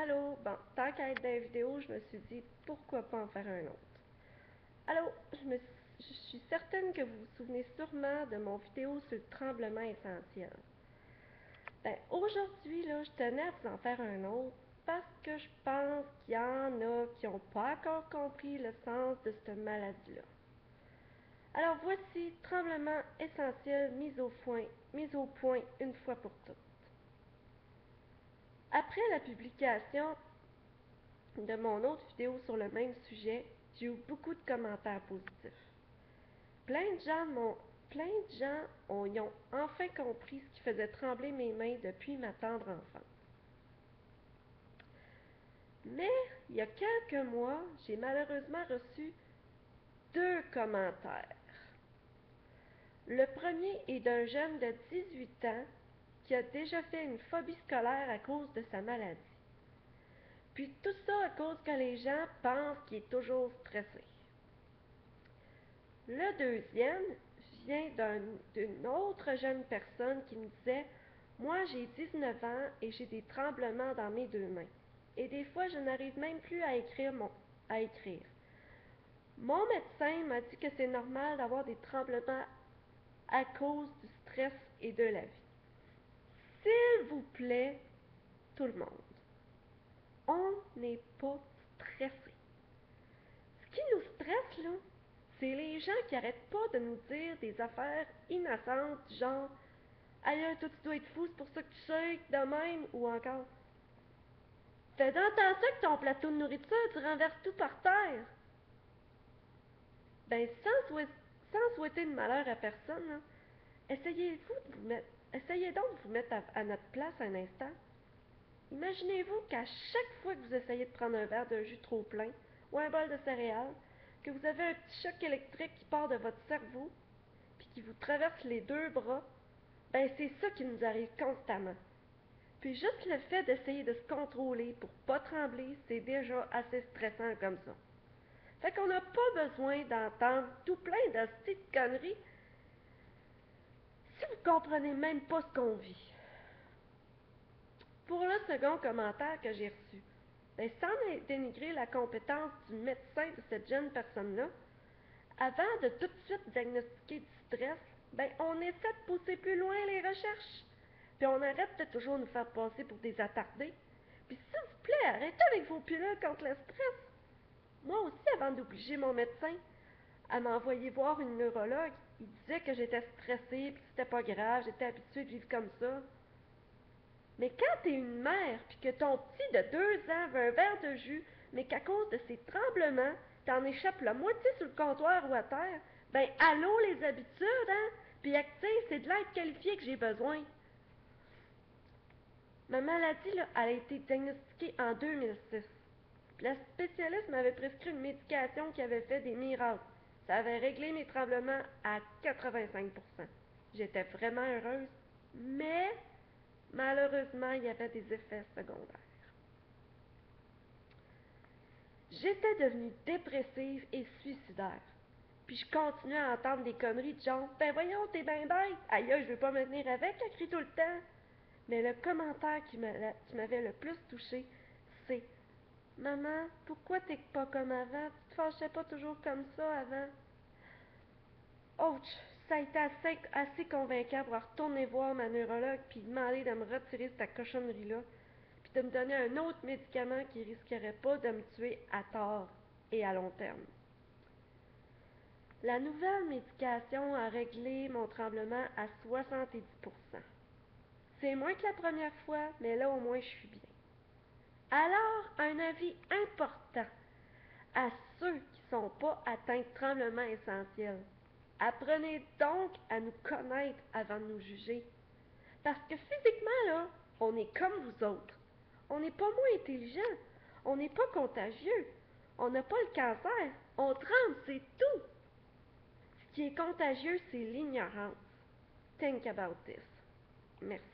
Allô, bon, tant qu'à être dans la vidéo, je me suis dit pourquoi pas en faire un autre. Allô, je suis certaine que vous vous souvenez sûrement de mon vidéo sur le tremblement essentiel. Ben, aujourd'hui, là, je tenais à vous en faire un autre parce que je pense qu'il y en a qui n'ont pas encore compris le sens de cette maladie-là. Alors voici tremblement essentiel mis au point une fois pour toutes. Après la publication de mon autre vidéo sur le même sujet, j'ai eu beaucoup de commentaires positifs. Plein de gens y ont enfin compris ce qui faisait trembler mes mains depuis ma tendre enfance. Mais, il y a quelques mois, j'ai malheureusement reçu 2 commentaires. Le premier est d'un jeune de 18 ans qui a déjà fait une phobie scolaire à cause de sa maladie. Puis tout ça à cause que les gens pensent qu'il est toujours stressé. Le deuxième vient d'une autre jeune personne qui me disait « Moi, j'ai 19 ans et j'ai des tremblements dans mes 2 mains. Et des fois, je n'arrive même plus à écrire. Mon médecin m'a dit que c'est normal d'avoir des tremblements à cause du stress et de la vie. S'il vous plaît, tout le monde, on n'est pas stressé. Ce qui nous stresse, là, c'est les gens qui arrêtent pas de nous dire des affaires innocentes, genre aïe, toi tu dois être fou, c'est pour ça que tu shakes de même, ou encore fais donc attention que ton plateau de nourriture, tu renverses tout par terre. Ben, sans souhaiter de malheur à personne, là, essayez donc de vous mettre à notre place un instant. Imaginez-vous qu'à chaque fois que vous essayez de prendre un verre de jus trop plein ou un bol de céréales, que vous avez un petit choc électrique qui part de votre cerveau puis qui vous traverse les 2 bras, ben c'est ça qui nous arrive constamment. Puis juste le fait d'essayer de se contrôler pour pas trembler, c'est déjà assez stressant comme ça. Fait qu'on n'a pas besoin d'entendre tout plein de petites conneries si vous comprenez même pas ce qu'on vit. Pour le second commentaire que j'ai reçu, ben, sans dénigrer la compétence du médecin de cette jeune personne-là, avant de tout de suite diagnostiquer du stress, ben, on essaie de pousser plus loin les recherches. Puis on arrête de toujours nous faire passer pour des attardés. Puis s'il vous plaît, arrêtez avec vos pilules contre le stress. Moi aussi, avant d'obliger mon médecin à m'envoyer voir une neurologue, il disait que j'étais stressée, puis que c'était pas grave, j'étais habituée de vivre comme ça. Mais quand t'es une mère, puis que ton petit de 2 ans veut un verre de jus, mais qu'à cause de ces tremblements, t'en échappes la moitié sur le comptoir ou à terre, ben allô les habitudes, hein? Puis active, c'est de l'aide qualifiée que j'ai besoin. Ma maladie, là, elle a été diagnostiquée en 2006. Puis la spécialiste m'avait prescrit une médication qui avait fait des miracles. Ça avait réglé mes tremblements à 85%. J'étais vraiment heureuse, mais malheureusement, il y avait des effets secondaires. J'étais devenue dépressive et suicidaire. Puis je continuais à entendre des conneries de genre « Ben voyons, t'es ben bête! Aïe, je veux pas me tenir avec, elle crie tout le temps! » Mais le commentaire qui m'avait le plus touchée, c'est « Maman, pourquoi t'es pas comme avant? Tu te fâchais pas toujours comme ça avant? » Ouch! Ça a été assez convaincant pour retourner voir ma neurologue puis demander de me retirer cette cochonnerie-là puis de me donner un autre médicament qui risquerait pas de me tuer à tort et à long terme. La nouvelle médication a réglé mon tremblement à 70%. C'est moins que la première fois, mais là au moins je suis bien. Alors, un avis important à ceux qui ne sont pas atteints de tremblement essentiel. Apprenez donc à nous connaître avant de nous juger. Parce que physiquement, là, on est comme vous autres. On n'est pas moins intelligent. On n'est pas contagieux. On n'a pas le cancer. On tremble, c'est tout. Ce qui est contagieux, c'est l'ignorance. Think about this. Merci.